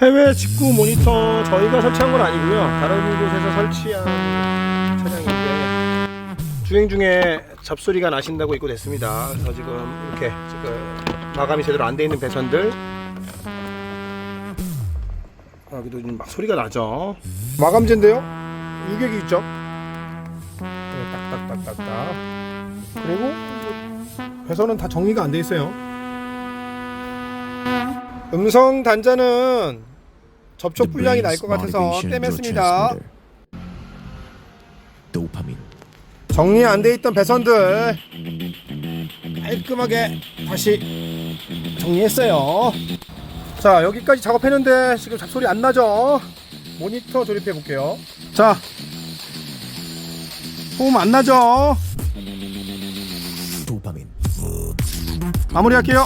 해외 직구 모니터 저희가 설치한 건 아니고요. 다른 곳에서 설치한 차량인데 주행 중에 잡소리가 나신다고 입고됐습니다. 그래서 지금 이렇게 마감이 제대로 안 돼 있는 배선들, 여기도 막 소리가 나죠. 마감재인데요. 유격이 있죠. 네, 딱딱딱딱딱. 그리고 배선은 다 정리가 안 돼 있어요. 음성 단자는 접촉 불량이 날 것 같아서 떼맸습니다. 도파민. 정리 안 돼 있던 배선들 깔끔하게 다시 정리했어요. 자, 여기까지 작업했는데 지금 잡소리 안 나죠? 모니터 조립해 볼게요. 자, 소음 안 나죠? 도파민. 마무리할게요.